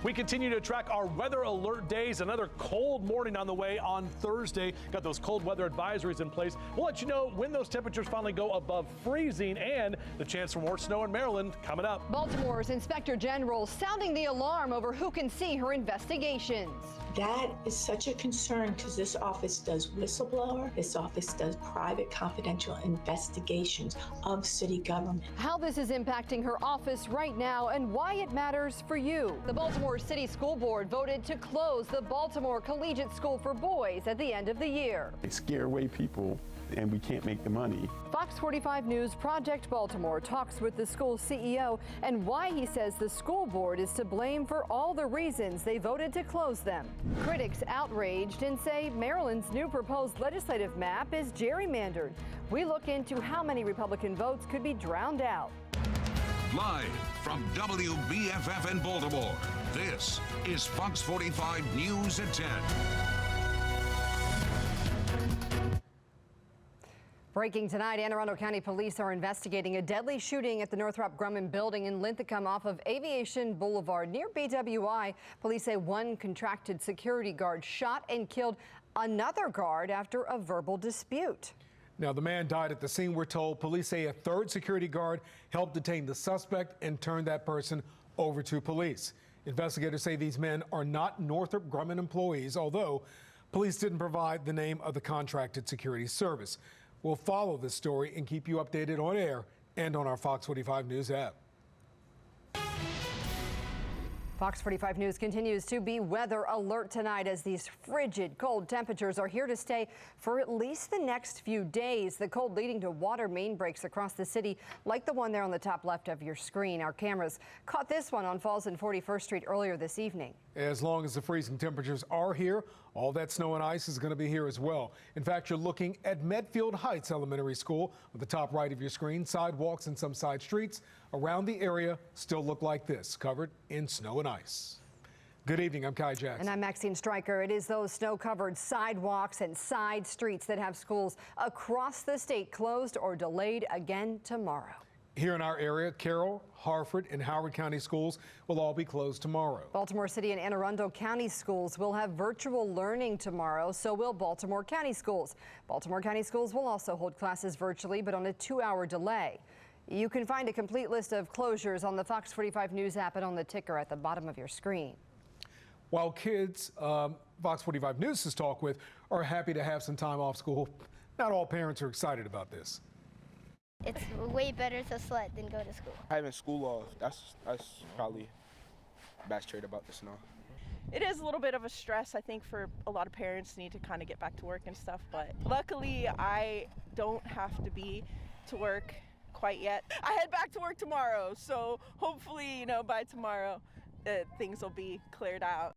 We continue to track our weather alert days. Another cold morning on the way on Thursday. Got those cold weather advisories in place. We'll let you know when those temperatures finally go above freezing and the chance for more snow in Maryland coming up. Baltimore's Inspector General sounding the alarm over who can see her investigations. That is such a concern because this office does whistleblower. This office does private confidential investigations of city government. How this is impacting her office right now and why it matters for you. The Baltimore City School Board voted to close the Baltimore Collegiate School for Boys at the end of the year. They scare away people and we can't make the money. Fox 45 News Project Baltimore talks with the school CEO and why he says the school board is to blame for all the reasons they voted to close them. Critics outraged and say Maryland's new proposed legislative map is gerrymandered. We look into how many Republican votes could be drowned out. Live from WBFF in Baltimore, this is Fox 45 News at 10. Breaking tonight, Anne Arundel County Police are investigating a deadly shooting at the Northrop Grumman building in Linthicum off of Aviation Boulevard near BWI. Police say one contracted security guard shot and killed another guard after a verbal dispute. Now, the man died at the scene, we're told. Police say a third security guard helped detain the suspect and turned that person over to police. Investigators say these men are not Northrop Grumman employees, although police didn't provide the name of the contracted security service. We'll follow this story and keep you updated on air and on our Fox 45 News app. Fox 45 News continues to be weather alert tonight as these frigid cold temperatures are here to stay for at least the next few days. The cold leading to water main breaks across the city like the one there on the top left of your screen. Our cameras caught this one on Falls and 41st Street earlier this evening. As long as the freezing temperatures are here, all that snow and ice is going to be here as well. In fact, you're looking at Medfield Heights Elementary School on the top right of your screen. Sidewalks and some side streets around the area still look like this, covered in snow and ice. Good evening, I'm Kai Jackson. And I'm Maxine Stryker. It is those snow-covered sidewalks and side streets that have schools across the state closed or delayed again tomorrow. Here in our area, Carroll, Harford, and Howard County schools will all be closed tomorrow. Baltimore City and Anne Arundel County schools will have virtual learning tomorrow, so will Baltimore County schools. Baltimore County schools will also hold classes virtually, but on a 2-hour delay. You can find a complete list of closures on the Fox 45 News app and on the ticker at the bottom of your screen. While kids Fox 45 News has talked with are happy to have some time off school, not all parents are excited about this. It's way better to sled than go to school. Having school off, that's probably the best trait about the snow. It is a little bit of a stress, I think, for a lot of parents need to kind of get back to work and stuff, but luckily I don't have to be to work quite yet. I head back to work tomorrow, so hopefully, by tomorrow things will be cleared out.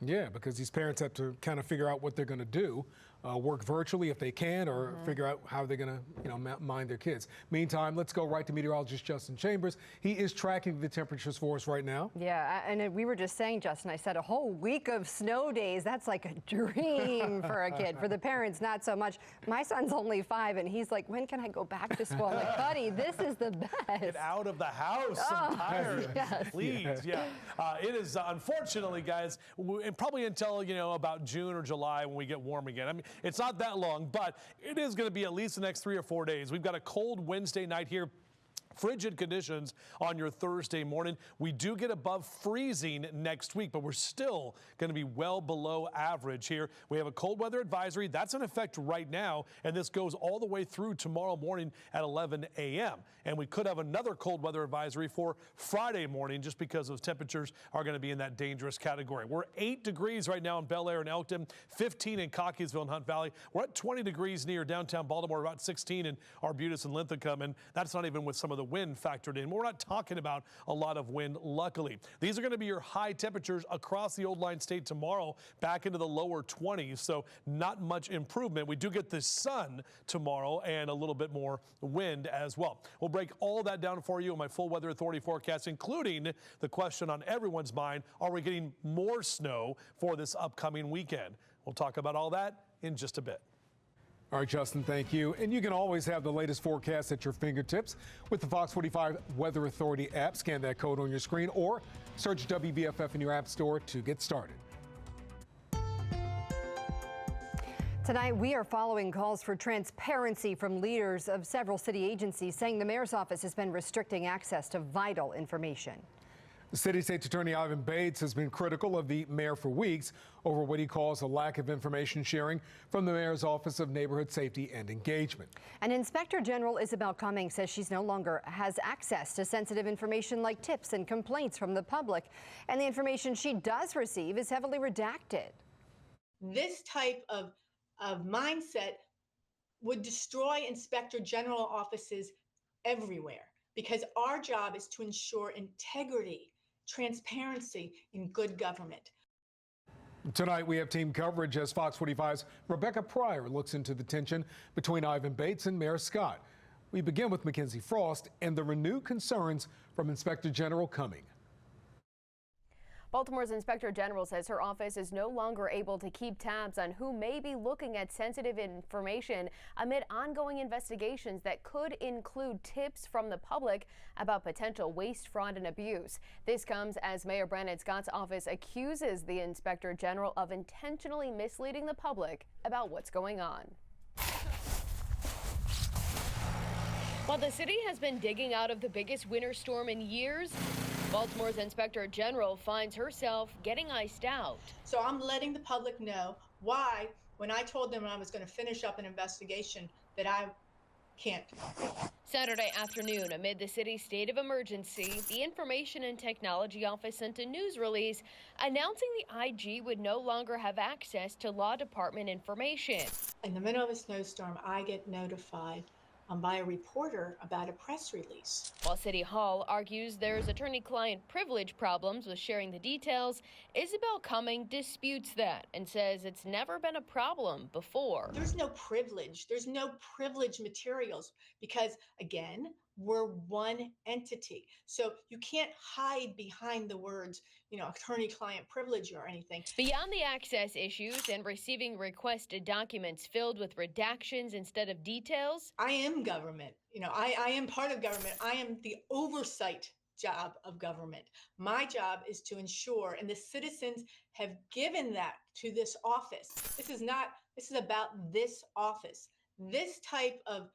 Yeah, because these parents have to kind of figure out what they're going to do, work virtually if they can, or figure out how they're going to, mind their kids. Meantime, let's go right to meteorologist Justin Chambers. He is tracking the temperatures for us right now. Yeah, and we were just saying, Justin, I said a whole week of snow days. That's like a dream for a kid. For the parents, not so much. My son's only 5, and he's like, when can I go back to school? I'm like, buddy, this is the best. Get out of the house. I'm tired. Yes. Please, yeah. It is, unfortunately, guys, and probably until, about June or July when we get warm again. I mean, it's not that long, but it is going to be at least the next 3 or 4 days. We've got a cold Wednesday night here. Frigid conditions on your Thursday morning. We do get above freezing next week, but we're still going to be well below average here. We have a cold weather advisory. That's in effect right now, and this goes all the way through tomorrow morning at 11 a.m. And we could have another cold weather advisory for Friday morning just because those temperatures are going to be in that dangerous category. We're 8 degrees right now in Bel Air and Elkton, 15 in Cockeysville and Hunt Valley. We're at 20 degrees near downtown Baltimore, about 16 in Arbutus and Linthicum, and that's not even with some of the wind factored in. We're not talking about a lot of wind, luckily. These are going to be your high temperatures across the Old Line State tomorrow, back into the lower 20s, so not much improvement. We do get the sun tomorrow and a little bit more wind as well. We'll break all that down for you in my full weather authority forecast, including the question on everyone's mind, are we getting more snow for this upcoming weekend? We'll talk about all that in just a bit. All right, Justin, thank you. And you can always have the latest forecast at your fingertips with the Fox 45 Weather Authority app. Scan that code on your screen or search WBFF in your app store to get started. Tonight, we are following calls for transparency from leaders of several city agencies saying the mayor's office has been restricting access to vital information. The City State's Attorney Ivan Bates has been critical of the mayor for weeks over what he calls a lack of information sharing from the mayor's Office of Neighborhood Safety and Engagement. And Inspector General Isabel Cummings says she's no longer has access to sensitive information like tips and complaints from the public. And the information she does receive is heavily redacted. This type of mindset would destroy Inspector General offices everywhere, because our job is to ensure integrity, transparency, and good government. Tonight, we have team coverage as Fox 45's Rebecca Pryor looks into the tension between Ivan Bates and Mayor Scott. We begin with Mackenzie Frost and the renewed concerns from Inspector General Cummings. Baltimore's Inspector General says her office is no longer able to keep tabs on who may be looking at sensitive information amid ongoing investigations that could include tips from the public about potential waste, fraud, and abuse. This comes as Mayor Brandon Scott's office accuses the Inspector General of intentionally misleading the public about what's going on. While the city has been digging out of the biggest winter storm in years, Baltimore's Inspector General finds herself getting iced out. So I'm letting the public know why, when I told them I was going to finish up an investigation, that I can't. Saturday afternoon, amid the city's state of emergency, the Information and Technology Office sent a news release announcing the IG would no longer have access to law department information. In the middle of a snowstorm, I get notified by a reporter about a press release. While City Hall argues there's attorney-client privilege problems with sharing the details, Isabel Cummings disputes that and says it's never been a problem before. There's no privilege. There's no privilege materials because, again, we're one entity. So you can't hide behind the words, attorney-client privilege or anything. Beyond the access issues and receiving requested documents filled with redactions instead of details, I am government. I am part of government. I am the oversight job of government. My job is to ensure, and the citizens have given that to this office. This is about this office. This type of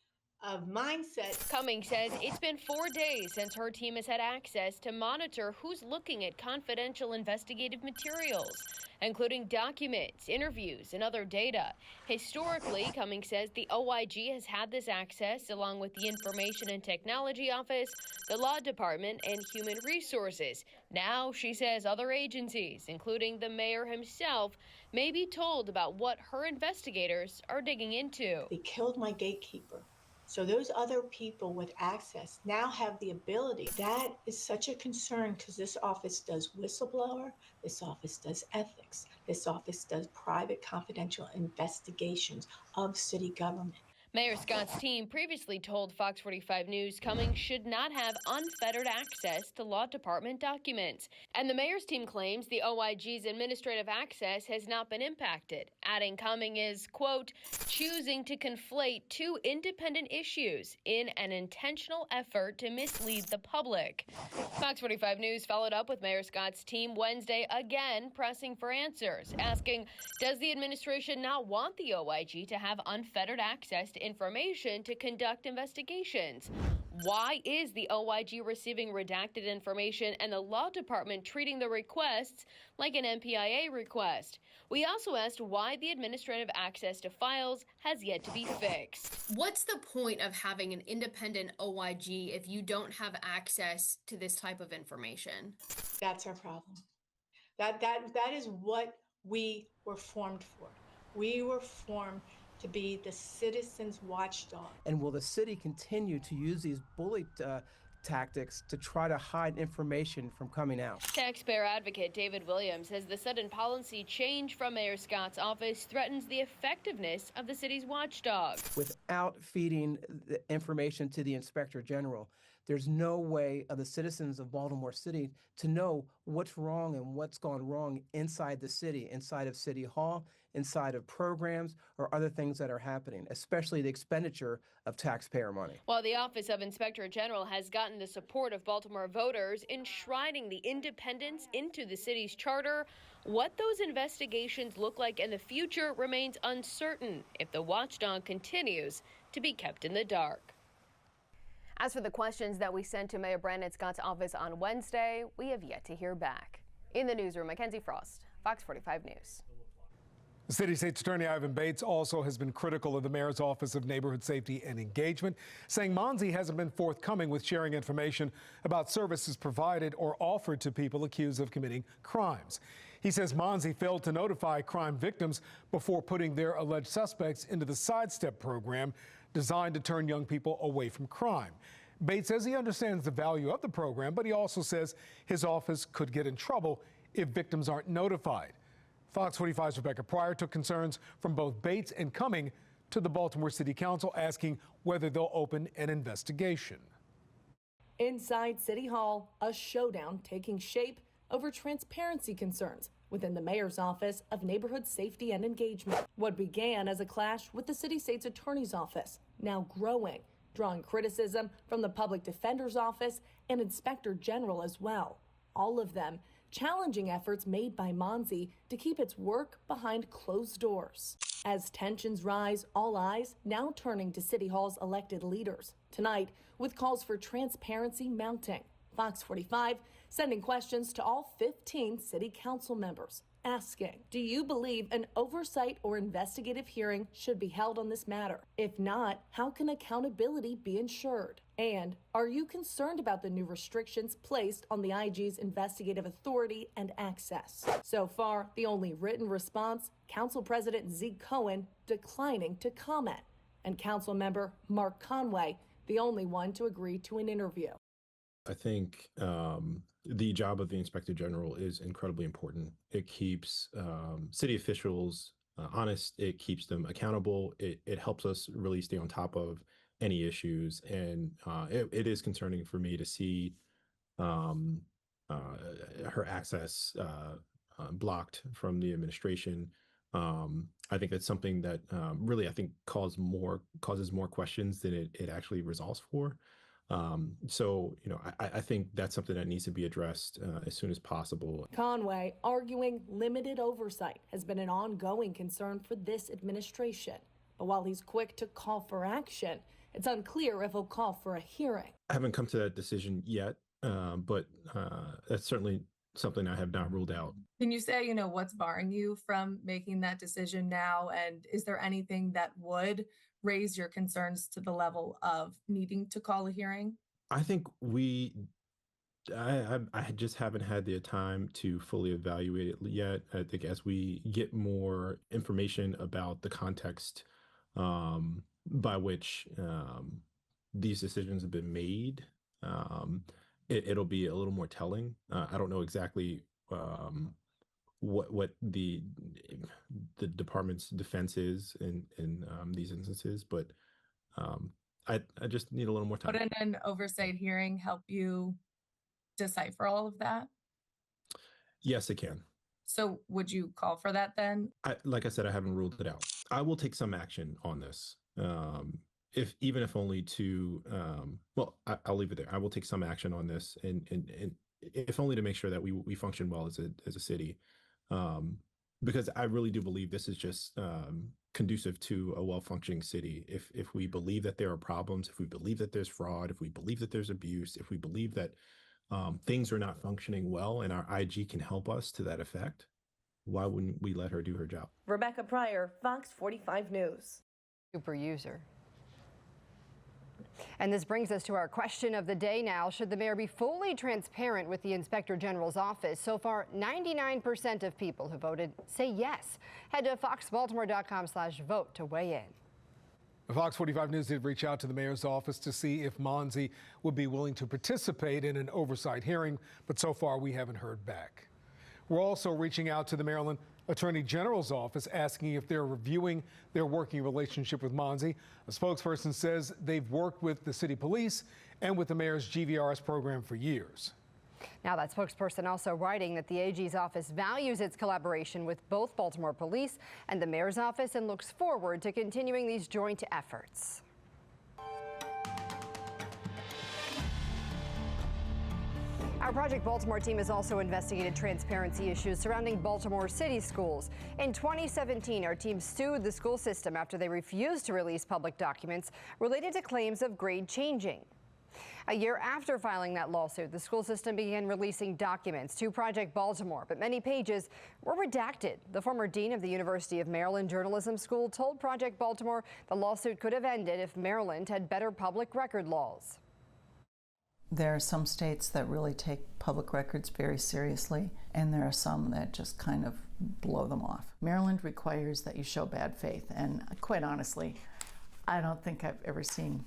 mindset. Cummings says it's been 4 days since her team has had access to monitor who's looking at confidential investigative materials, including documents, interviews, and other data. Historically, Cummings says the OIG has had this access along with the Information and Technology Office, the Law Department, and Human Resources. Now, she says other agencies, including the mayor himself, may be told about what her investigators are digging into. They killed my gatekeeper. So those other people with access now have the ability. That is such a concern because this office does whistleblower, this office does ethics, this office does private confidential investigations of city government. Mayor Scott's team previously told Fox 45 News Cummings should not have unfettered access to law department documents. And the mayor's team claims the OIG's administrative access has not been impacted, adding Cummings is, quote, choosing to conflate two independent issues in an intentional effort to mislead the public. Fox 45 News followed up with Mayor Scott's team Wednesday, again pressing for answers, asking, does the administration not want the OIG to have unfettered access to information to conduct investigations? Why is the OIG receiving redacted information and the law department treating the requests like an MPIA request? We also asked why the administrative access to files has yet to be fixed. What's the point of having an independent OIG if you don't have access to this type of information? That's our problem. That is what we were formed for. We were formed to be the citizens' watchdog. And will the city continue to use these bully tactics to try to hide information from coming out? Taxpayer advocate David Williams says the sudden policy change from Mayor Scott's office threatens the effectiveness of the city's watchdog. Without feeding the information to the Inspector General, There's no way of the citizens of Baltimore City to know what's wrong and what's gone wrong inside the city, inside of City Hall, inside of programs or other things that are happening, especially the expenditure of taxpayer money. While the Office of Inspector General has gotten the support of Baltimore voters, enshrining the independence into the city's charter, what those investigations look like in the future remains uncertain if the watchdog continues to be kept in the dark. As for the questions that we sent to Mayor Brandon Scott's office on Wednesday, we have yet to hear back. In the newsroom, Mackenzie Frost, Fox 45 News. The City State's Attorney Ivan Bates also has been critical of the Mayor's Office of Neighborhood Safety and Engagement, saying Monzi hasn't been forthcoming with sharing information about services provided or offered to people accused of committing crimes. He says Monzi failed to notify crime victims before putting their alleged suspects into the Sidestep program designed to turn young people away from crime. Bates says he understands the value of the program, but he also says his office could get in trouble if victims aren't notified. Fox 45's Rebecca Pryor took concerns from both Bates and Cumming to the Baltimore City Council, asking whether they'll open an investigation. Inside City Hall, a showdown taking shape over transparency concerns within the Mayor's Office of Neighborhood Safety and Engagement. What began as a clash with the City State's Attorney's Office, now growing, drawing criticism from the Public Defender's Office and Inspector General as well. All of them challenging efforts made by Monzi to keep its work behind closed doors. As tensions rise, all eyes now turning to City Hall's elected leaders. Tonight, with calls for transparency mounting. Fox 45 sending questions to all 15 City Council members, asking, do you believe an oversight or investigative hearing should be held on this matter? If not, how can accountability be ensured? And are you concerned about the new restrictions placed on the IG's investigative authority and access? So far, the only written response, Council President Zeke Cohen declining to comment, and Council member Mark Conway, the only one to agree to an interview. I think the job of the Inspector General is incredibly important. It keeps city officials honest. It keeps them accountable. It helps us really stay on top of any issues. And it is concerning for me to see her access blocked from the administration. I think that's something that really, I think, causes more questions than it actually resolves for. So, I think that's something that needs to be addressed as soon as possible. Conway arguing limited oversight has been an ongoing concern for this administration. But while he's quick to call for action, it's unclear if he'll call for a hearing. I haven't come to that decision yet, but that's certainly something I have not ruled out. Can you say, what's barring you from making that decision now? And is there anything that would raise your concerns to the level of needing to call a hearing? I think I just haven't had the time to fully evaluate it yet. I think as we get more information about the context by which these decisions have been made, it'll be a little more telling. I don't know exactly what the department's defense is in these instances, but I just need a little more time. Would an oversight hearing help you decipher all of that? Yes, it can. So would you call for that then? Like I said, I haven't ruled it out. I will take some action on this. Even if only to, I'll leave it there. I will take some action on this, and if only to make sure that we function well as a city, because I really do believe this is just conducive to a well-functioning city. If we believe that there are problems, if we believe that there's fraud, if we believe that there's abuse, if we believe that things are not functioning well, and our IG can help us to that effect, why wouldn't we let her do her job? Rebecca Pryor, Fox 45 News. Super user. And this brings us to our question of the day now. Should the mayor be fully transparent with the Inspector General's office? So far, 99% of people who voted say yes. Head to foxbaltimore.com/vote to weigh in. Fox 45 News did reach out to the mayor's office to see if Monzi would be willing to participate in an oversight hearing, but so far we haven't heard back. We're also reaching out to the Maryland Attorney General's office asking if they're reviewing their working relationship with Monzi. A spokesperson says they've worked with the city police and with the mayor's GVRS program for years. Now, that spokesperson also writing that the AG's office values its collaboration with both Baltimore police and the mayor's office and looks forward to continuing these joint efforts. Our Project Baltimore team has also investigated transparency issues surrounding Baltimore City schools. In 2017, our team sued the school system after they refused to release public documents related to claims of grade changing. A year after filing that lawsuit, the school system began releasing documents to Project Baltimore, but many pages were redacted. The former dean of the University of Maryland Journalism School told Project Baltimore the lawsuit could have ended if Maryland had better public record laws. There are some states that really take public records very seriously, and there are some that just kind of blow them off. Maryland requires that you show bad faith, and quite honestly, I don't think I've ever seen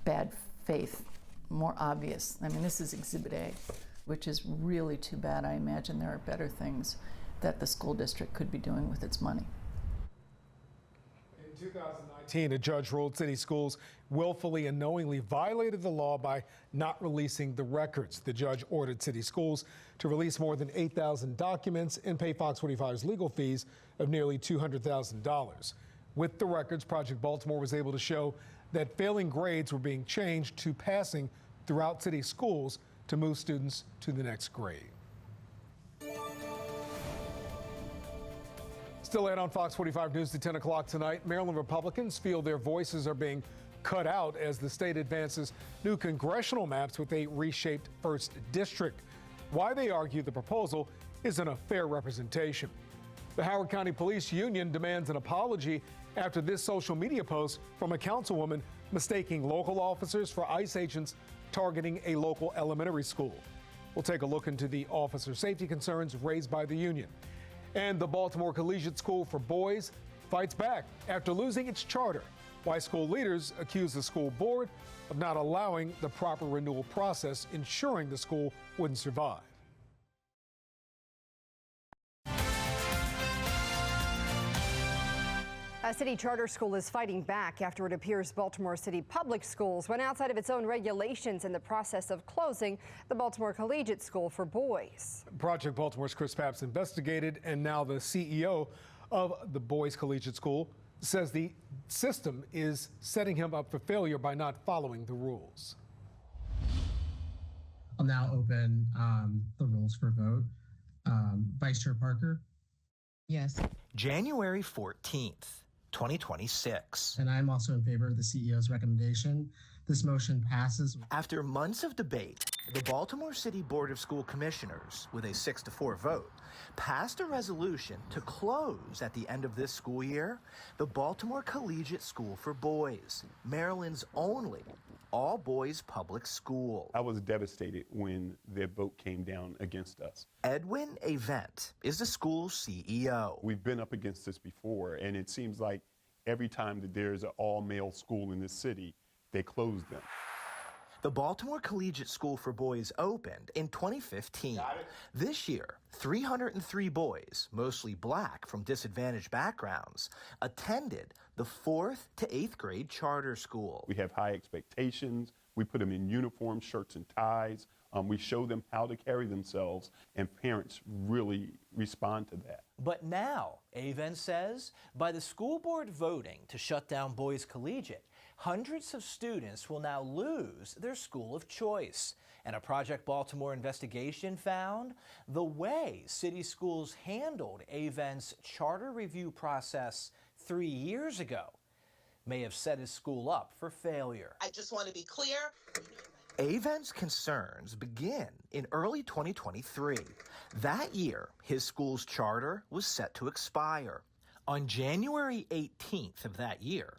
bad faith more obvious. I mean, this is Exhibit A, which is really too bad. I imagine there are better things that the school district could be doing with its money. In 2019, a judge ruled city schools willfully and knowingly violated the law by not releasing the records. The judge ordered city schools to release more than 8,000 documents and pay Fox 45's legal fees of nearly $200,000. With the records, Project Baltimore was able to show that failing grades were being changed to passing throughout city schools to move students to the next grade. Still ahead on Fox 45 News at 10 o'clock tonight, Maryland Republicans feel their voices are being cut out as the state advances new congressional maps with a reshaped 1st District. Why they argue the proposal isn't a fair representation. The Howard County Police Union demands an apology after this social media post from a councilwoman mistaking local officers for ICE agents targeting a local elementary school. We'll take a look into the officer safety concerns raised by the union. And the Baltimore Collegiate School for Boys fights back after losing its charter. Why school leaders accuse the school board of not allowing the proper renewal process, ensuring the school wouldn't survive. A city charter school is fighting back after it appears Baltimore City Public Schools went outside of its own regulations in the process of closing the Baltimore Collegiate School for Boys. Project Baltimore's Chris Papps investigated, and now the CEO of the Boys Collegiate School says the system is setting him up for failure by not following the rules. I'll now open the rules for vote. Vice Chair Parker? Yes. January 14th. 2026. And I'm also in favor of the CEO's recommendation. This motion passes. After months of debate, the Baltimore City Board of School Commissioners, with a 6-4 vote, passed a resolution to close at the end of this school year the Baltimore Collegiate School for Boys, Maryland's only all-boys public school. I was devastated when their vote came down against us. Edwin Avent is the school's CEO. We've been up against this before, and it seems like every time that there's an all-male school in this city, they close them. The Baltimore Collegiate School for Boys opened in 2015. This year, 303 boys, mostly black from disadvantaged backgrounds, attended the 4th to 8th grade charter school. We have high expectations. We put them in uniform, shirts and ties. We show them how to carry themselves, and parents really respond to that. But now, Avent says, by the school board voting to shut down Boys Collegiate, hundreds of students will now lose their school of choice. And a Project Baltimore investigation found the way city schools handled Avent's charter review process 3 years ago may have set his school up for failure. I just want to be clear. Avent's concerns begin in early 2023. That year, his school's charter was set to expire. On January 18th of that year,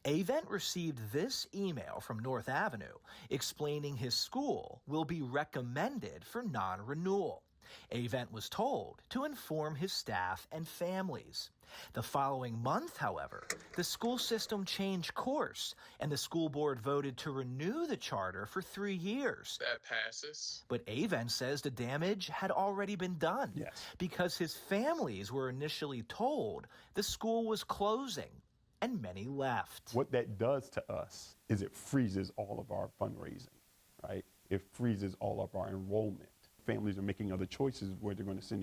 Avent received this email from North Avenue explaining his school will be recommended for non-renewal. Avent was told to inform his staff and families. The following month, however, the school system changed course, and the school board voted to renew the charter for 3 years. That passes. But Avent says the damage had already been done because his families were initially told the school was closing, and many left. What that does to us is it freezes all of our fundraising, right? It freezes all of our enrollment. Families are making other choices where they're going to send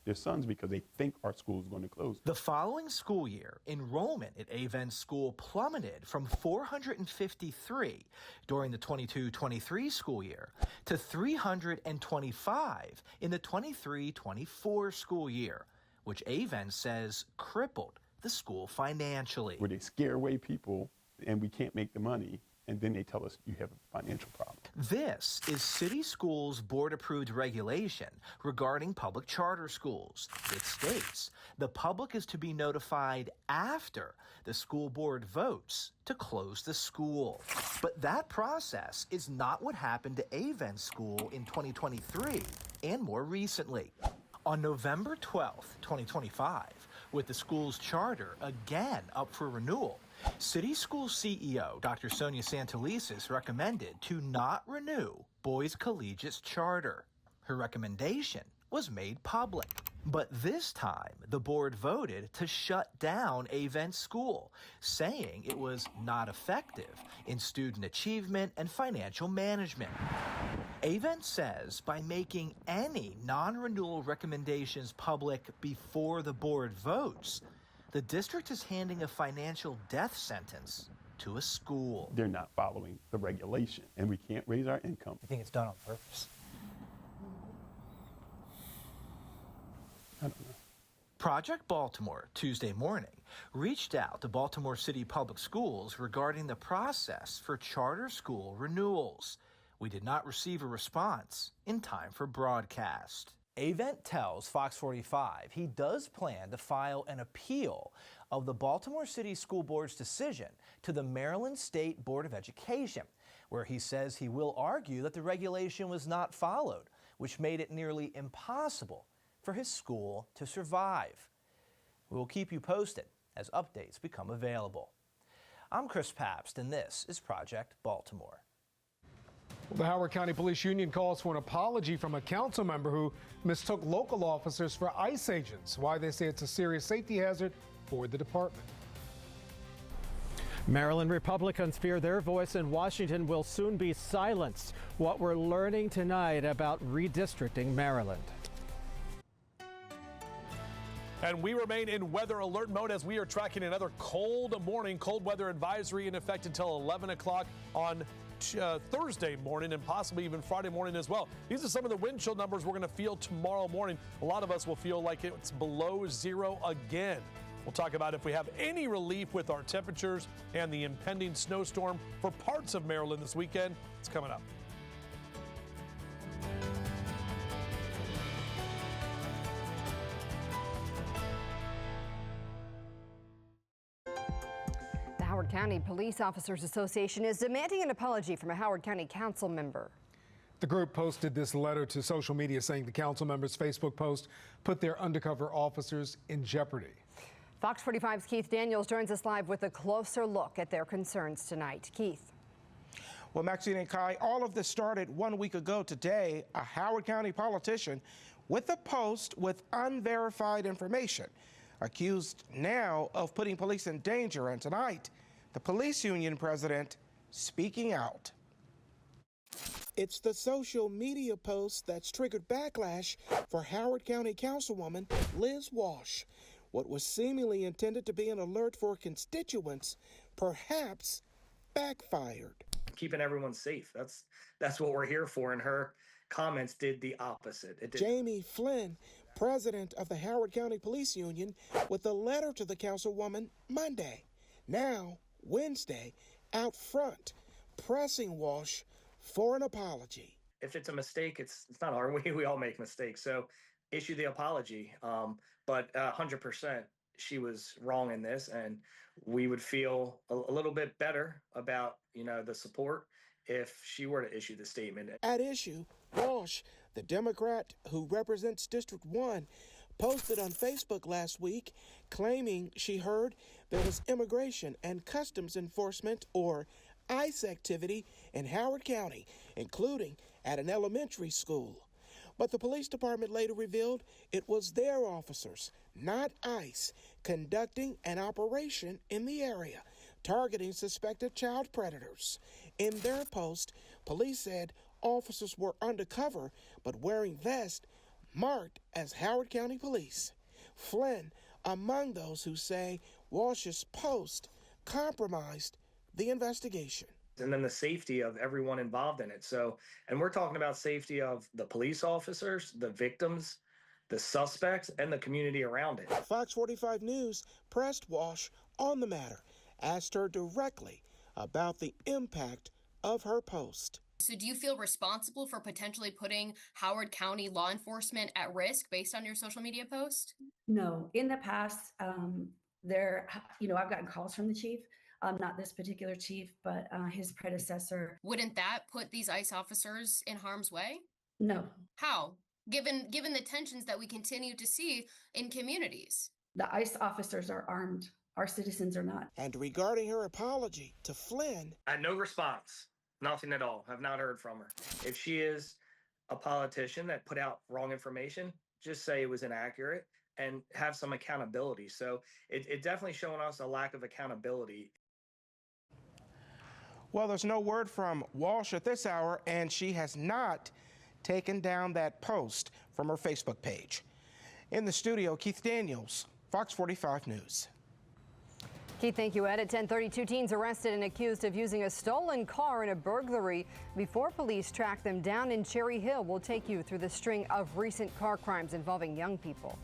their sons because they think our school is going to close. The following school year, enrollment at Avent School plummeted from 453 during the 22-23 school year to 325 in the 23-24 school year, which Avent says crippled the school financially. Where they scare away people and we can't make the money, and then they tell us you have a financial problem. This is City Schools board-approved regulation regarding public charter schools. It states the public is to be notified after the school board votes to close the school. But that process is not what happened to Avent School in 2023 and more recently. On November 12th, 2025, with the school's charter again up for renewal, City School CEO Dr. Sonia Santelises recommended to not renew Boys Collegiate's charter. Her recommendation was made public. But this time, the board voted to shut down Avent School, saying it was not effective in student achievement and financial management. Avent says by making any non-renewal recommendations public before the board votes, the district is handing a financial death sentence to a school. They're not following the regulation, and we can't raise our income. I think it's done on purpose. I don't know. Project Baltimore, Tuesday morning, reached out to Baltimore City Public Schools regarding the process for charter school renewals. We did not receive a response in time for broadcast. Avent tells Fox 45 he does plan to file an appeal of the Baltimore City School Board's decision to the Maryland State Board of Education, where he says he will argue that the regulation was not followed, which made it nearly impossible for his school to survive. We will keep you posted as updates become available. I'm Chris Pabst, and this is Project Baltimore. The Howard County Police Union calls for an apology from a council member who mistook local officers for ICE agents. Why they say it's a serious safety hazard for the department. Maryland Republicans fear their voice in Washington will soon be silenced. What we're learning tonight about redistricting Maryland. And we remain in weather alert mode as we are tracking another cold morning. Cold weather advisory in effect until 11 o'clock on Thursday morning and possibly even Friday morning as well. These are some of the wind chill numbers we're going to feel tomorrow morning. A lot of us will feel like it's below zero again. We'll talk about if we have any relief with our temperatures and the impending snowstorm for parts of Maryland this weekend. It's coming up. The Howard County Police Officers Association is demanding an apology from a Howard County council member. The group posted this letter to social media saying the council members' Facebook post put their undercover officers in jeopardy. Fox 45's Keith Daniels joins us live with a closer look at their concerns tonight. Keith. Well, Maxine and Kai, all of this started 1 week ago today. A Howard County politician with a post with unverified information, accused now of putting police in danger. And tonight, the police union president speaking out. It's the social media post that's triggered backlash for Howard County Councilwoman Liz Walsh. What was seemingly intended to be an alert for constituents perhaps backfired. Keeping everyone safe. That's what we're here for, and her comments did the opposite. Jamie Flynn, president of the Howard County Police Union, with a letter to the councilwoman Monday. Now, Wednesday, out front, pressing Walsh for an apology. If it's a mistake, it's not our way. We all make mistakes. So issue the apology. But 100%, she was wrong in this, and we would feel a little bit better about, the support if she were to issue the statement. At issue, Walsh The Democrat who represents District 1 posted on Facebook last week claiming she heard there was immigration and customs enforcement, or ICE, activity in Howard County, including at an elementary school. But the police department later revealed it was their officers, not ICE, conducting an operation in the area, targeting suspected child predators. In their post, police said officers were undercover but wearing vests marked as Howard County Police. Flynn among those who say Walsh's post compromised the investigation. And then the safety of everyone involved in it. So, and we're talking about safety of the police officers, the victims, the suspects, and the community around it. Fox 45 News pressed Walsh on the matter, asked her directly about the impact of her post. So do you feel responsible for potentially putting Howard County law enforcement at risk based on your social media post? No. In the past, I've gotten calls from the chief, not this particular chief, but his predecessor. Wouldn't that put these ICE officers in harm's way? No. How? Given the tensions that we continue to see in communities. The ICE officers are armed. Our citizens are not. And regarding her apology to Flynn, I had no response. Nothing at all. Have not heard from her. If she is a politician that put out wrong information, just say it was inaccurate and have some accountability. So it definitely showing us a lack of accountability. Well, there's no word from Walsh at this hour, and she has not taken down that post from her Facebook page. In the studio, Keith Daniels, Fox 45 News. Keith, thank you, Ed. At 10:32, teens arrested and accused of using a stolen car in a burglary before police track them down in Cherry Hill. We'll take you through the string of recent car crimes involving young people.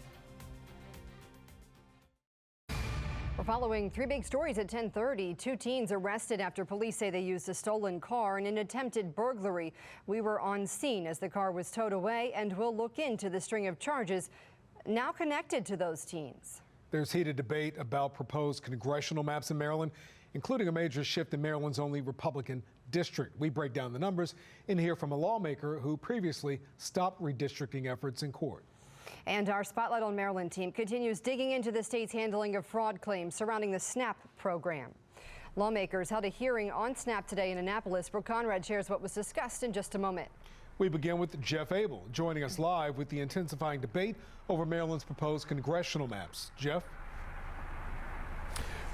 We're following three big stories at 10:30. Two teens arrested after police say they used a stolen car in an attempted burglary. We were on scene as the car was towed away, and we'll look into the string of charges now connected to those teens. There's heated debate about proposed congressional maps in Maryland, including a major shift in Maryland's only Republican district. We break down the numbers and hear from a lawmaker who previously stopped redistricting efforts in court. And our Spotlight on Maryland team continues digging into the state's handling of fraud claims surrounding the SNAP program. Lawmakers held a hearing on SNAP today in Annapolis. Brooke Conrad shares what was discussed in just a moment. We begin with Jeff Abel, joining us live with the intensifying debate over Maryland's proposed congressional maps. Jeff?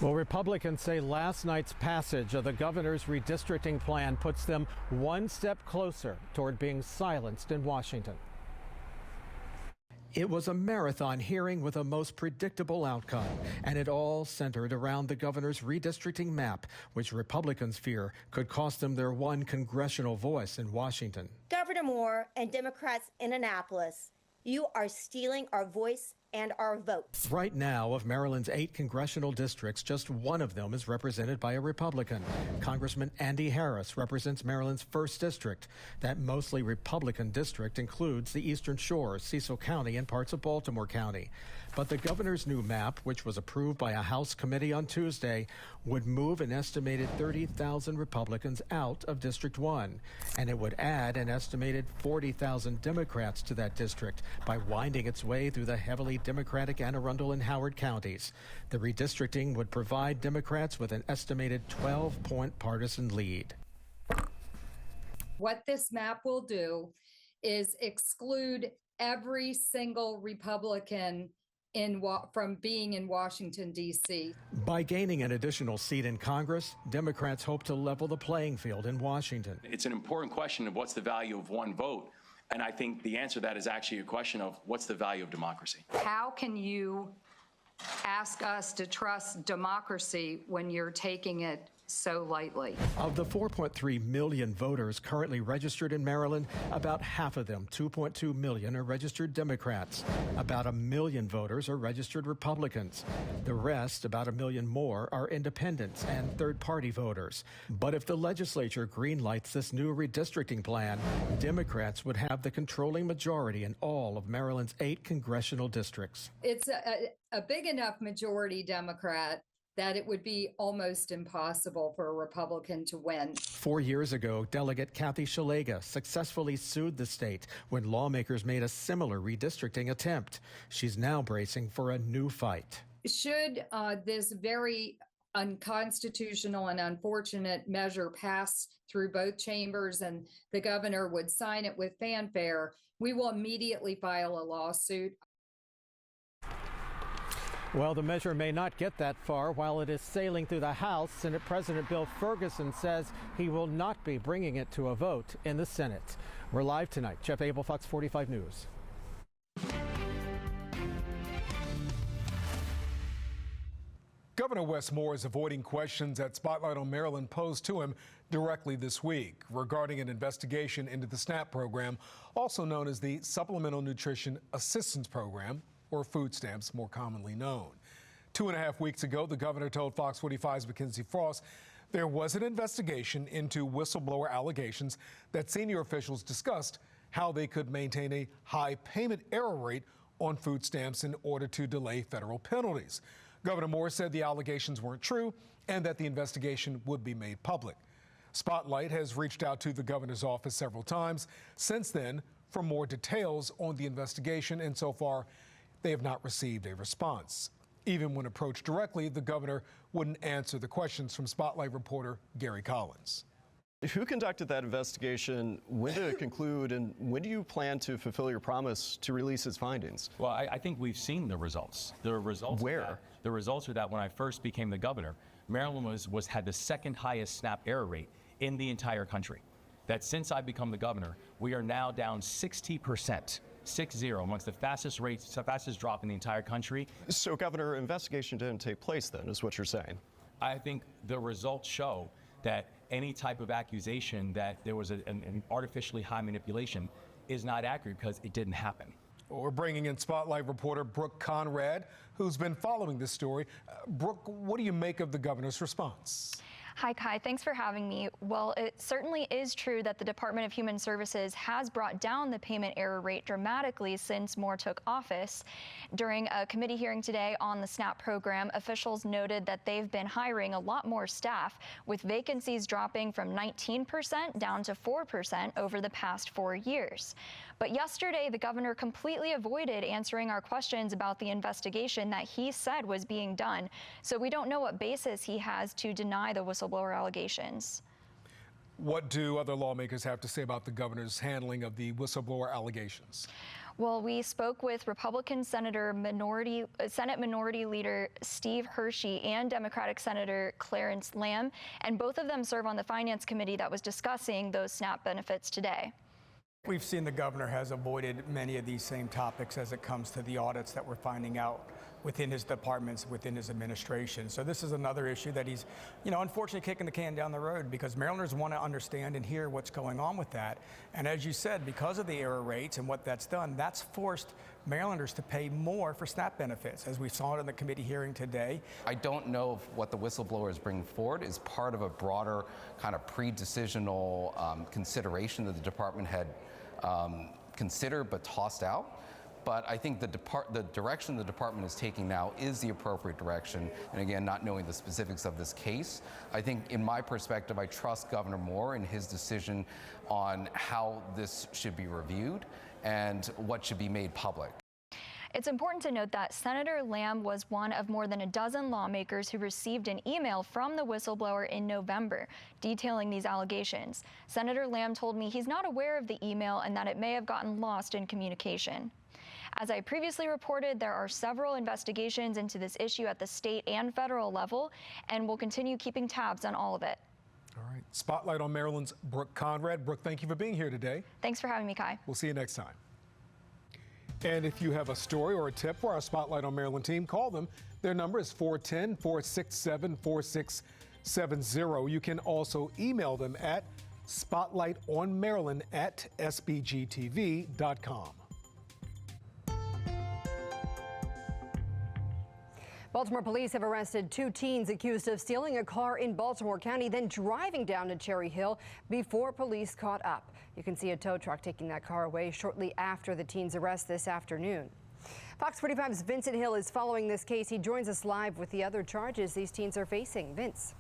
Well, Republicans say last night's passage of the governor's redistricting plan puts them one step closer toward being silenced in Washington. It was a marathon hearing with a most predictable outcome, and it all centered around the governor's redistricting map, which Republicans fear could cost them their one congressional voice in Washington. Governor Moore and Democrats in Annapolis, you are stealing our voice and our vote. Right now, of Maryland's 8 congressional districts, just one of them is represented by a Republican. Congressman Andy Harris represents Maryland's 1st district. That mostly Republican district includes the Eastern Shore, Cecil County, and parts of Baltimore County. But the governor's new map, which was approved by a House committee on Tuesday, would move an estimated 30,000 Republicans out of District 1. And it would add an estimated 40,000 Democrats to that district by winding its way through the heavily Democratic Anne Arundel and Howard counties. The redistricting would provide Democrats with an estimated 12-point partisan lead. What this map will do is exclude every single Republican from being in Washington, D.C. By gaining an additional seat in Congress, Democrats hope to level the playing field in Washington. It's an important question of what's the value of one vote. And I think the answer to that is actually a question of what's the value of democracy. How can you ask us to trust democracy when you're taking it so lightly? Of the 4.3 million voters currently registered in Maryland, about half of them, 2.2 million, are registered Democrats. About 1 million voters are registered Republicans. The rest, about 1 million more, are independents and third-party voters. But if the legislature greenlights this new redistricting plan, Democrats would have the controlling majority in all of Maryland's 8 congressional districts. It's a big enough majority Democrat that it would be almost impossible for a Republican to win. 4 years ago, Delegate Kathy Szeliga successfully sued the state when lawmakers made a similar redistricting attempt. She's now bracing for a new fight. Should this very unconstitutional and unfortunate measure pass through both chambers and the governor would sign it with fanfare, we will immediately file a lawsuit. Well, the measure may not get that far while it is sailing through the House. Senate President Bill Ferguson says he will not be bringing it to a vote in the Senate. We're live tonight. Jeff Abel, Fox 45 News. Governor Wes Moore is avoiding questions that Spotlight on Maryland posed to him directly this week regarding an investigation into the SNAP program, also known as the Supplemental Nutrition Assistance Program, or food stamps, more commonly known. 2.5 weeks ago, the governor told Fox 45's Mackenzie Frost there was an investigation into whistleblower allegations that senior officials discussed how they could maintain a high payment error rate on food stamps in order to delay federal penalties. Governor Moore said the allegations weren't true and that the investigation would be made public. Spotlight has reached out to the governor's office several times since then for more details on the investigation, and so far they have not received a response. Even when approached directly, the governor wouldn't answer the questions from Spotlight reporter Gary Collins. Who conducted that investigation? When did it conclude? And when do you plan to fulfill your promise to release its findings? Well, I think we've seen the results. The results. Where? The results are that when I first became the governor, Maryland had the second highest SNAP error rate in the entire country. That since I've become the governor, we are now down 60%. 6-0, amongst the fastest rates, fastest drop in the entire country. So, Governor, investigation didn't take place then, is what you're saying? I think the results show that any type of accusation that there was an artificially high manipulation is not accurate because it didn't happen. Well, we're bringing in Spotlight reporter Brooke Conrad, who's been following this story. Brooke, what do you make of the governor's response? Hi, Kai. Thanks for having me. Well, it certainly is true that the Department of Human Services has brought down the payment error rate dramatically since Moore took office. During a committee hearing today on the SNAP program, officials noted that they've been hiring a lot more staff, with vacancies dropping from 19% down to 4% over the past 4 years. But yesterday, the governor completely avoided answering our questions about the investigation that he said was being done. So we don't know what basis he has to deny the whistleblower allegations. What do other lawmakers have to say about the governor's handling of the whistleblower allegations? Well, we spoke with Republican Senate Minority Leader Steve Hershey and Democratic Senator Clarence Lamb, and both of them serve on the Finance Committee that was discussing those SNAP benefits today. We've seen the governor has avoided many of these same topics as it comes to the audits that we're finding out within his departments, within his administration. So this is another issue that he's, unfortunately kicking the can down the road, because Marylanders want to understand and hear what's going on with that. And as you said, because of the error rates and what that's done, that's forced Marylanders to pay more for SNAP benefits, as we saw it in the committee hearing today. I don't know if what the whistleblower is bringing forward is part of a broader kind of pre-decisional consideration that the department had considered but tossed out. But I think the direction the department is taking now is the appropriate direction. And again, not knowing the specifics of this case, I think in my perspective, I trust Governor Moore in his decision on how this should be reviewed and what should be made public. It's important to note that Senator Lamb was one of more than a dozen lawmakers who received an email from the whistleblower in November detailing these allegations. Senator Lamb told me he's not aware of the email and that it may have gotten lost in communication. As I previously reported, there are several investigations into this issue at the state and federal level, and we'll continue keeping tabs on all of it. All right. Spotlight on Maryland's Brooke Conrad. Brooke, thank you for being here today. Thanks for having me, Kai. We'll see you next time. And if you have a story or a tip for our Spotlight on Maryland team, call them. Their number is 410-467-4670. You can also email them at spotlightonmaryland@sbgtv.com. Baltimore police have arrested 2 teens accused of stealing a car in Baltimore County, then driving down to Cherry Hill before police caught up. You can see a tow truck taking that car away shortly after the teens' arrest this afternoon. Fox 45's Vincent Hill is following this case. He joins us live with the other charges these teens are facing. Vince.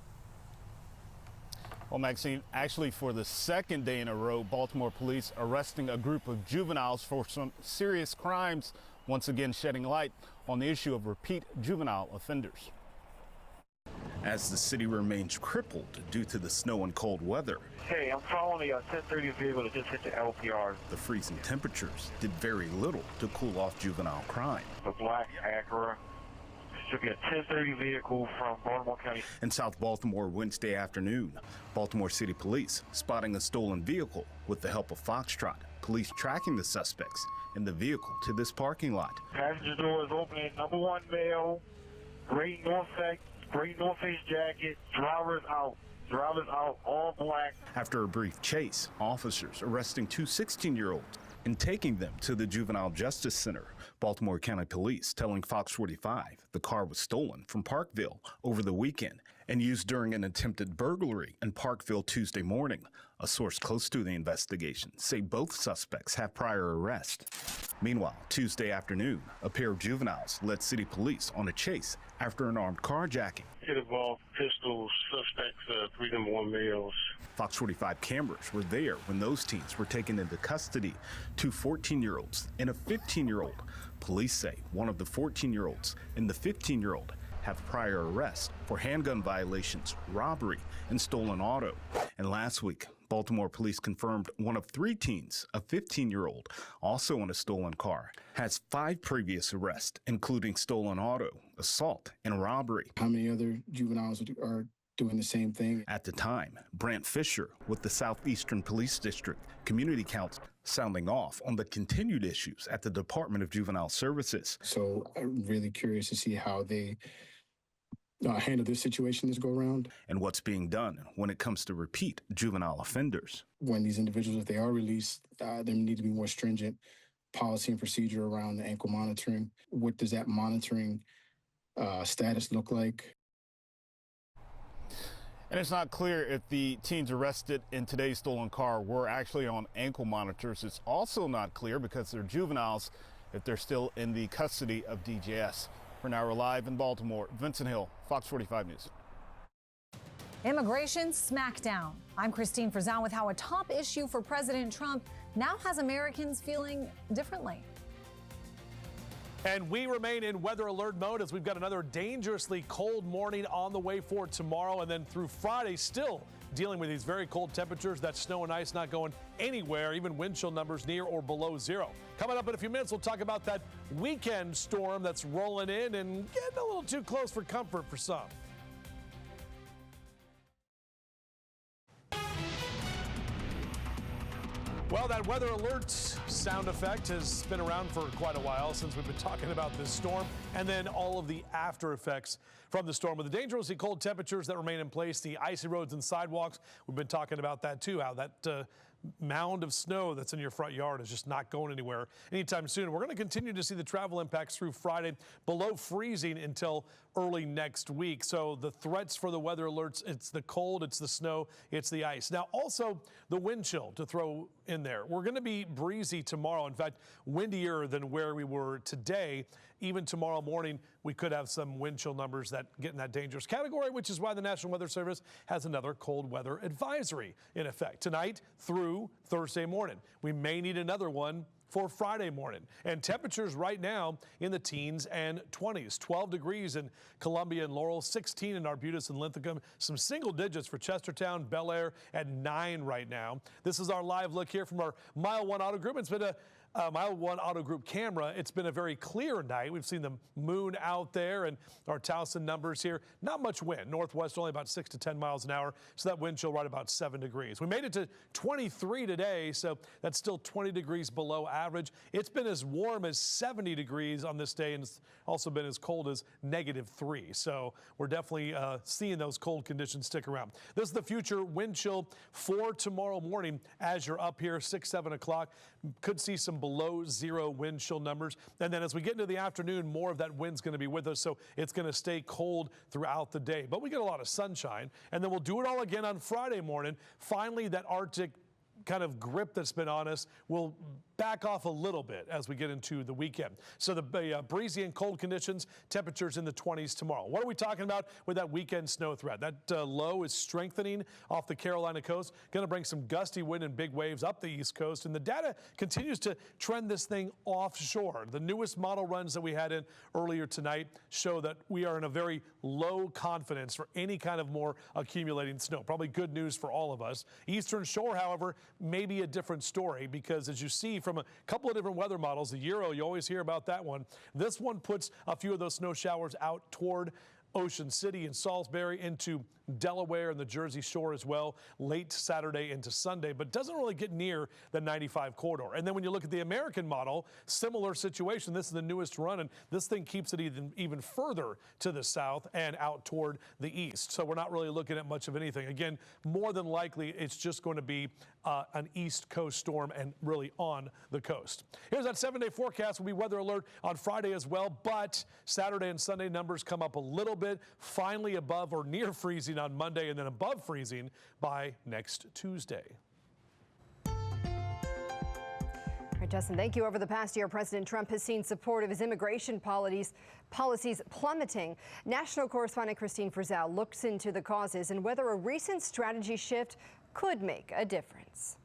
Well, Maxine, actually for the second day in a row, Baltimore police arresting a group of juveniles for some serious crimes, once again shedding light on the issue of repeat juvenile offenders. As the city remains crippled due to the snow and cold weather. Hey, I'm following a 1030 vehicle that just hit the LPR. The freezing temperatures did very little to cool off juvenile crime. The black Acura. Should be a 1030 vehicle from Baltimore County. In South Baltimore Wednesday afternoon, Baltimore City Police spotting a stolen vehicle with the help of Foxtrot. Police tracking the suspects in the vehicle to this parking lot. Passenger door is opening. Number 1 male, gray North Face jacket, driver's out. Driver's out, all black. After a brief chase, officers arresting two 16-year-olds and taking them to the Juvenile Justice Center. Baltimore County Police telling Fox 45 the car was stolen from Parkville over the weekend and used during an attempted burglary in Parkville Tuesday morning. A source close to the investigation say both suspects have prior arrest. Meanwhile, Tuesday afternoon, a pair of juveniles led city police on a chase after an armed carjacking. It involved pistols, suspects, 3 number 1 males. Fox 45 cameras were there when those teens were taken into custody. Two 14-year-olds and a 15-year-old. Police say one of the 14-year-olds and the 15-year-old have prior arrests for handgun violations, robbery, and stolen auto. And last week, Baltimore police confirmed one of 3 teens, a 15-year-old, also in a stolen car, has 5 previous arrests, including stolen auto, assault, and robbery. How many other juveniles are doing the same thing? At the time, Brant Fisher with the Southeastern Police District Community Council sounding off on the continued issues at the Department of Juvenile Services. So I'm really curious to see how they handle this situation this go around. And what's being done when it comes to repeat juvenile offenders. When these individuals, if they are released, there need to be more stringent policy and procedure around the ankle monitoring. What does that monitoring status look like? And it's not clear if the teens arrested in today's stolen car were actually on ankle monitors. It's also not clear, because they're juveniles, if they're still in the custody of DJS. For now, we're live in Baltimore. Vincent Hill, Fox 45 News. Immigration smackdown. I'm Christine Frazan with how a top issue for President Trump now has Americans feeling differently. And we remain in weather alert mode as we've got another dangerously cold morning on the way for tomorrow, and then through Friday still dealing with these very cold temperatures. That snow and ice not going anywhere, even wind chill numbers near or below 0. Coming up in a few minutes, we'll talk about that weekend storm that's rolling in and getting a little too close for comfort for some. Well, that weather alert sound effect has been around for quite a while, since we've been talking about this storm, and then all of the after effects from the storm with the dangerously cold temperatures that remain in place, the icy roads and sidewalks. We've been talking about that too, how that mound of snow that's in your front yard is just not going anywhere anytime soon. We're going to continue to see the travel impacts through Friday, below freezing until early next week. So the threats for the weather alerts, it's the cold, it's the snow, it's the ice. Now also the wind chill to throw in there. We're going to be breezy tomorrow. In fact, windier than where we were today. Even tomorrow morning, we could have some wind chill numbers that get in that dangerous category, which is why the National Weather Service has another cold weather advisory in effect tonight through Thursday morning. We may need another one for Friday morning. And temperatures right now in the teens and 20s. 12 degrees in Columbia and Laurel, 16 in Arbutus and Linthicum, some single digits for Chestertown, Bel Air at 9 right now. This is our live look here from our Mile 1 Auto Group. It's been a Mile 1 Auto Group camera. It's been a very clear night. We've seen the moon out there and our Towson numbers here. Not much wind. Northwest only about 6 to 10 miles an hour. So that wind chill right about 7 degrees. We made it to 23 today, so that's still 20 degrees below average. It's been as warm as 70 degrees on this day, and it's also been as cold as -3. So we're definitely seeing those cold conditions stick around. This is the future wind chill for tomorrow morning as you're up here 6, 7 o'clock. Could see some below 0 wind chill numbers. And then as we get into the afternoon, more of that wind's going to be with us, so it's going to stay cold throughout the day. But we get a lot of sunshine, and then we'll do it all again on Friday morning. Finally, that Arctic kind of grip that's been on us will back off a little bit as we get into the weekend. So the breezy and cold conditions, temperatures in the 20s tomorrow. What are we talking about with that weekend snow threat? That low is strengthening off the Carolina coast, going to bring some gusty wind and big waves up the East Coast, and the data continues to trend this thing offshore. The newest model runs that we had in earlier tonight show that we are in a very low confidence for any kind of more accumulating snow. Probably good news for all of us. Eastern Shore, however, may be a different story because as you see from a couple of different weather models, the Euro, you always hear about that one. This one puts a few of those snow showers out toward Ocean City and Salisbury into Delaware and the Jersey Shore as well, late Saturday into Sunday, but doesn't really get near the 95 corridor. And then when you look at the American model, similar situation. This is the newest run, and this thing keeps it even further to the south and out toward the east. So we're not really looking at much of anything. Again, more than likely, it's just going to be an East Coast storm and really on the coast. Here's that 7-day forecast. Will be weather alert on Friday as well, but Saturday and Sunday numbers come up a little bit, finally above or near freezing on Monday and then above freezing by next Tuesday. All right, Justin, thank you. Over the past year, President Trump has seen support of his immigration policies plummeting. National correspondent Christine Frizzell looks into the causes and whether a recent strategy shift could make a difference.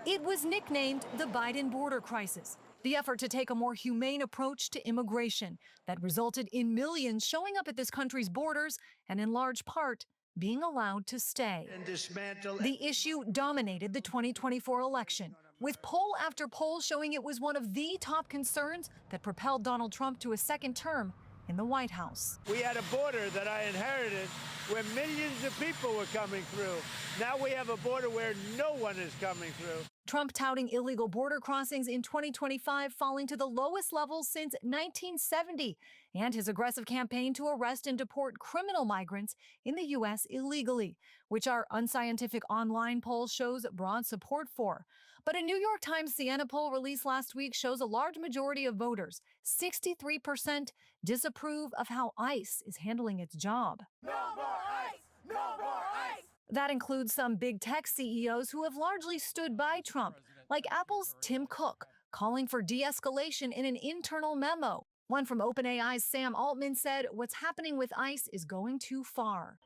It was nicknamed the Biden border crisis, the effort to take a more humane approach to immigration that resulted in millions showing up at this country's borders and in large part being allowed to stay. The issue dominated the 2024 election, with poll after poll showing it was one of the top concerns that propelled Donald Trump to a second term in the White House. We had a border that I inherited where millions of people were coming through. Now we have a border where no one is coming through. Trump touting illegal border crossings in 2025 falling to the lowest levels since 1970, and his aggressive campaign to arrest and deport criminal migrants in the U.S. illegally, which our unscientific online poll shows broad support for. But a New York Times Siena poll released last week shows a large majority of voters, 63%, disapprove of how ICE is handling its job. No more ICE! No more ICE! That includes some big tech CEOs who have largely stood by Trump, like Apple's Tim Cook, calling for de-escalation in an internal memo. One from OpenAI's Sam Altman said, "What's happening with ICE is going too far."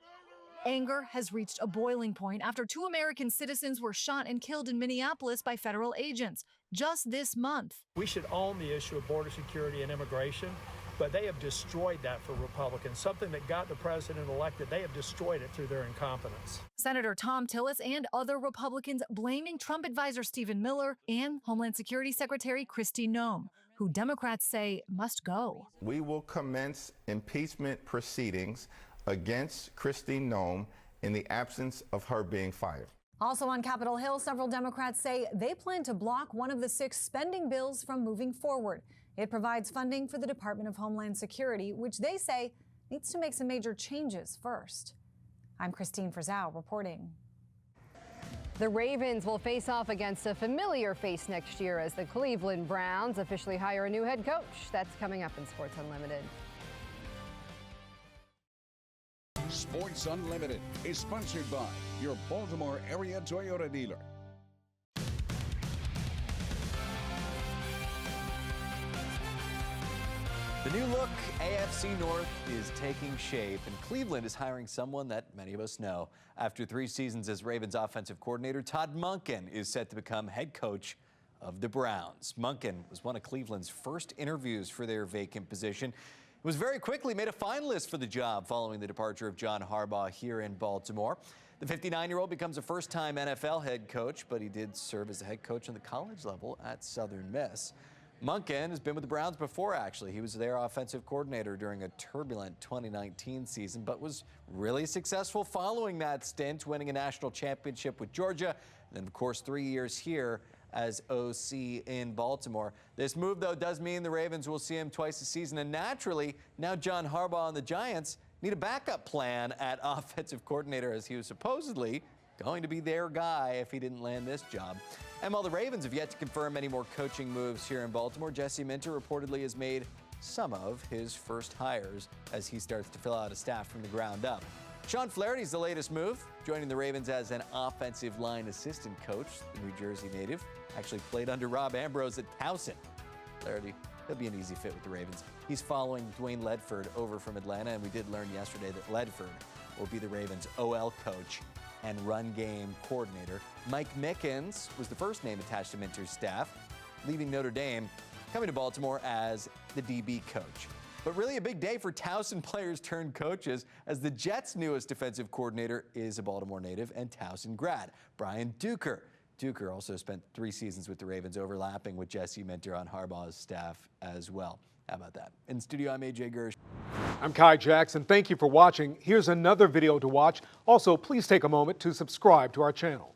Anger has reached a boiling point after 2 American citizens were shot and killed in Minneapolis by federal agents just this month. We should own the issue of border security and immigration, but they have destroyed that for Republicans. Something that got the president elected, they have destroyed it through their incompetence. Senator Tom Tillis and other Republicans blaming Trump advisor Stephen Miller and Homeland Security Secretary Kristi Noem, who Democrats say must go. We will commence impeachment proceedings against Kristi Noem in the absence of her being fired. Also on Capitol Hill, several Democrats say they plan to block one of the 6 spending bills from moving forward. It provides funding for the Department of Homeland Security, which they say needs to make some major changes first. I'm Christine Frizzell reporting. The Ravens will face off against a familiar face next year as the Cleveland Browns officially hire a new head coach. That's coming up in Sports Unlimited. Sports Unlimited is sponsored by your Baltimore area Toyota dealer. The new look AFC North is taking shape, and Cleveland is hiring someone that many of us know. After 3 seasons as Ravens offensive coordinator, Todd Monken is set to become head coach of the Browns. Monken was one of Cleveland's first interviews for their vacant position. It was very quickly made a finalist for the job following the departure of John Harbaugh here in Baltimore. The 59-year-old becomes a first-time NFL head coach, but he did serve as a head coach on the college level at Southern Miss. Monken has been with the Browns before, actually. He was their offensive coordinator during a turbulent 2019 season, but was really successful following that stint, winning a national championship with Georgia, and then, of course, 3 years here as OC in Baltimore. This move, though, does mean the Ravens will see him twice a season, and naturally, now John Harbaugh and the Giants need a backup plan at offensive coordinator, as he was supposedly going to be their guy if he didn't land this job. And while the Ravens have yet to confirm any more coaching moves here in Baltimore, Jesse Minter reportedly has made some of his first hires as he starts to fill out a staff from the ground up. Sean Flaherty's the latest move, joining the Ravens as an offensive line assistant coach. The New Jersey native actually played under Rob Ambrose at Towson. Flaherty, he'll be an easy fit with the Ravens. He's following Dwayne Ledford over from Atlanta, and we did learn yesterday that Ledford will be the Ravens' OL coach and run game coordinator. Mike Mickens was the first name attached to Minter's staff, leaving Notre Dame, coming to Baltimore as the DB coach. But really a big day for Towson players turned coaches, as the Jets' newest defensive coordinator is a Baltimore native and Towson grad, Brian Duker. Duker also spent 3 seasons with the Ravens, overlapping with Jesse Minter on Harbaugh's staff as well. How about that? In studio, I'm AJ Gersh. I'm Kai Jackson. Thank you for watching. Here's another video to watch. Also, please take a moment to subscribe to our channel.